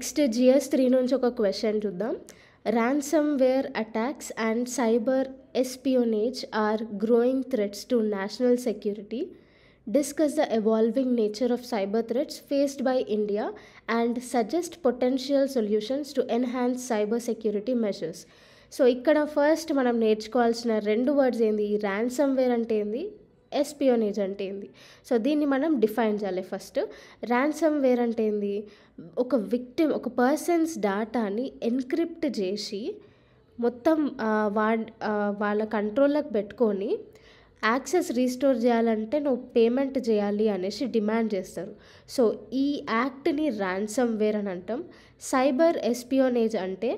Next GS3 నుంచి ఒక question చూద్దాం. Ransomware attacks and cyber espionage are growing threats to national security. Discuss the evolving nature of cyber threats faced by India and suggest potential solutions to enhance cyber security measures. So ఇక్కడ first మనం నేర్చుకోవాల్సిన రెండు words ఏంది, ransomware అంటే ఏంది, ఎస్పియోనేజ్ అంటే ఏంది. So దీన్ని మనం డిఫైన్ చేయాలి. ఫస్ట్ ర్యాన్సమ్వేర్ అంటే ఏంది, ఒక పర్సన్స్ డాటాని ఎన్క్రిప్ట్ చేసి మొత్తం వాళ్ళ కంట్రోల్లోకి పెట్టుకొని యాక్సెస్ రీస్టోర్ చేయాలంటే నువ్వు పేమెంట్ చేయాలి అనేసి డిమాండ్ చేస్తారు. సో ఈ యాక్ట్ని ర్యాన్సమ్వేర్ అని అంటాం. సైబర్ ఎస్పియోనేజ్ అంటే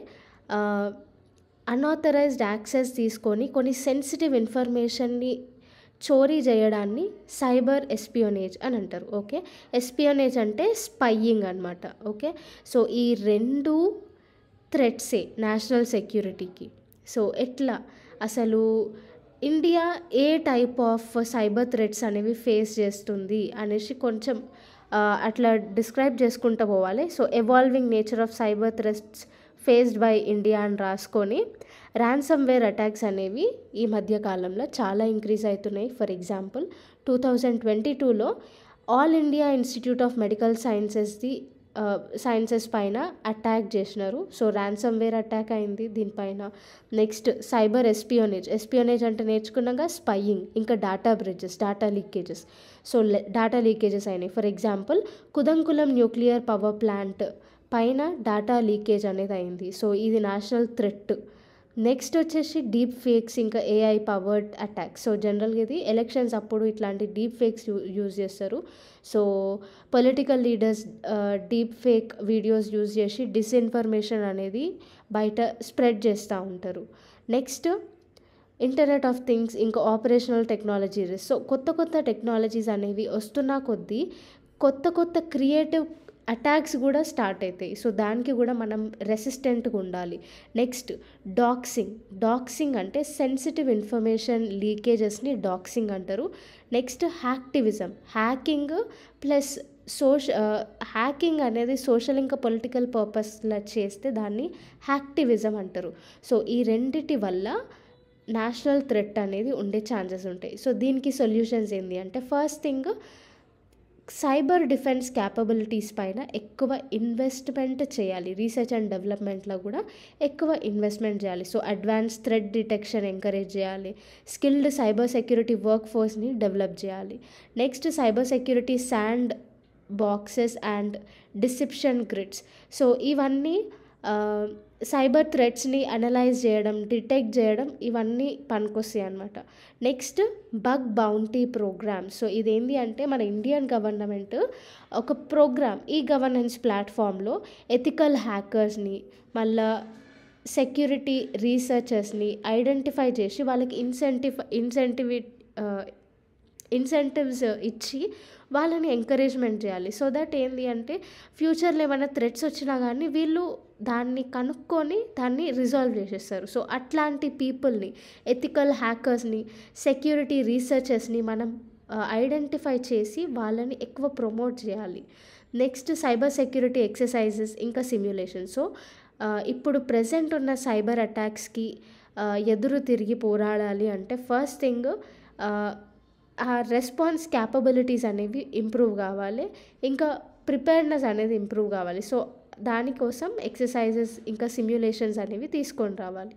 అన్ఆథరైజ్డ్ యాక్సెస్ తీసుకొని కొన్ని సెన్సిటివ్ ఇన్ఫర్మేషన్ని చోరీ చేయడాన్ని సైబర్ ఎస్పియోనేజ్ అని అంటారు. ఓకే, ఎస్పియోనేజ్ అంటే స్పైయింగ్ అనమాట. ఓకే, సో ఈ రెండు థ్రెట్సే నేషనల్ సెక్యూరిటీకి. సో ఎట్లా అసలు India A type of cyber threats అనేవి ఫేస్ చేస్తుంది అనేసి కొంచెం అట్లా డిస్క్రైబ్ చేసుకుంటూ పోవాలి. So evolving nature of cyber threats faced by India అని రాసుకొని ర్యాన్సమ్వేర్ అటాక్స్ అనేవి ఈ మధ్య కాలంలో చాలా ఇంక్రీజ్ అవుతున్నాయి. ఫర్ ఎగ్జాంపుల్ 2022లో all India institute of medical sciences పైన అటాక్ చేసినారు. సో ర్యాన్సమ్వేర్ అటాక్ అయింది దీనిపైన. నెక్స్ట్ సైబర్ ఎస్పియోనేజ్ అంటే నేర్చుకున్నాక స్పైయింగ్, ఇంకా data leakages. So data leakages అయినాయి. For example Kudankulam nuclear power plant పైన డేటా లీకేజ్ అనేది అయింది. సో ఇది నేషనల్ థ్రెట్. నెక్స్ట్ వచ్చేసి డీప్ ఫేక్స్, ఇంకా AI పవర్డ్ అటాక్. సో జనరల్గా ఇది ఎలక్షన్స్ అప్పుడు ఇట్లాంటి డీప్ ఫేక్స్ యూజ్ చేస్తారు. So political leaders deep fake videos use చేసి డిస్ఇన్ఫర్మేషన్ అనేది బయట స్ప్రెడ్ చేస్తూ ఉంటారు. నెక్స్ట్ ఇంటర్నెట్ ఆఫ్ థింగ్స్, ఇంకా ఆపరేషనల్ టెక్నాలజీస్. సో కొత్త టెక్నాలజీస్ అనేవి వస్తున్న కొద్దీ కొత్త క్రియేటివ్ అటాక్స్ కూడా స్టార్ట్ అవుతాయి. సో దానికి కూడా మనం రెసిస్టెంట్గా ఉండాలి. నెక్స్ట్ డాక్సింగ్ అంటే సెన్సిటివ్ ఇన్ఫర్మేషన్ లీకేజెస్ని డాక్సింగ్ అంటారు. నెక్స్ట్ హ్యాకింగ్ ప్లస్ హ్యాకింగ్ అనేది సోషల్ ఇంకా పొలిటికల్ పర్పస్లో చేస్తే దాన్ని హ్యాక్టివిజం అంటారు. సో ఈ రెండిటి వల్ల నేషనల్ థ్రెట్ అనేది ఉండే ఛాన్సెస్ ఉంటాయి. సో దీనికి సొల్యూషన్స్ ఏంటి అంటే, first thing cyber defence capabilities పైన ఎక్కువ ఇన్వెస్ట్మెంట్ చేయాలి. రీసెర్చ్ అండ్ డెవలప్మెంట్లో కూడా ఎక్కువ ఇన్వెస్ట్మెంట్ చేయాలి. So advance threat detection encourage చేయాలి. స్కిల్డ్ సైబర్ సెక్యూరిటీ వర్క్ ఫోర్స్ని డెవలప్ చేయాలి. Next cyber security sandboxes and deception grids. So ఇవన్నీ సైబర్ థ్రెట్స్ని అనలైజ్ చేయడం, డిటెక్ట్ చేయడం, ఇవన్నీ పనికొస్తాయి అన్నమాట. Next bug bounty program. So ఇదేంటి అంటే మన ఇండియన్ గవర్నమెంట్ ఒక ప్రోగ్రామ్, ఈ గవర్నెన్స్ ప్లాట్ఫామ్లో ఎథికల్ హ్యాకర్స్ని మళ్ళా సెక్యూరిటీ రీసెర్చర్స్ని ఐడెంటిఫై చేసి వాళ్ళకి ఇన్సెంటివ్స్ ఇచ్చి వాళ్ళని ఎంకరేజ్మెంట్ చేయాలి. సో దట్ ఏంటి అంటే ఫ్యూచర్లో ఏమైనా థ్రెట్స్ వచ్చినా కానీ వీళ్ళు దాన్ని కనుక్కొని దాన్ని రిజాల్వ్ చేసేస్తారు. సో అట్లాంటి పీపుల్ని, ఎథికల్ హ్యాకర్స్ని, సెక్యూరిటీ రీసెర్చర్స్ని మనం ఐడెంటిఫై చేసి వాళ్ళని ఎక్కువ ప్రమోట్ చేయాలి. నెక్స్ట్ సైబర్ సెక్యూరిటీ ఎక్సర్సైజెస్, ఇంకా సిమ్యులేషన్. సో ఇప్పుడు ప్రెజెంట్ ఉన్న సైబర్ అటాక్స్కి ఎదురు తిరిగి పోరాడాలి అంటే ఫస్ట్ థింగ్ ఆ రెస్పాన్స్ క్యాపబిలిటీస్ అనేవి ఇంప్రూవ్ కావాలి, ఇంకా ప్రిపేర్నెస్ అనేది ఇంప్రూవ్ కావాలి. సో దానికోసం ఎక్సర్సైజెస్ ఇంకా సిమ్యులేషన్స్ అనేవి తీసుకొని రావాలి.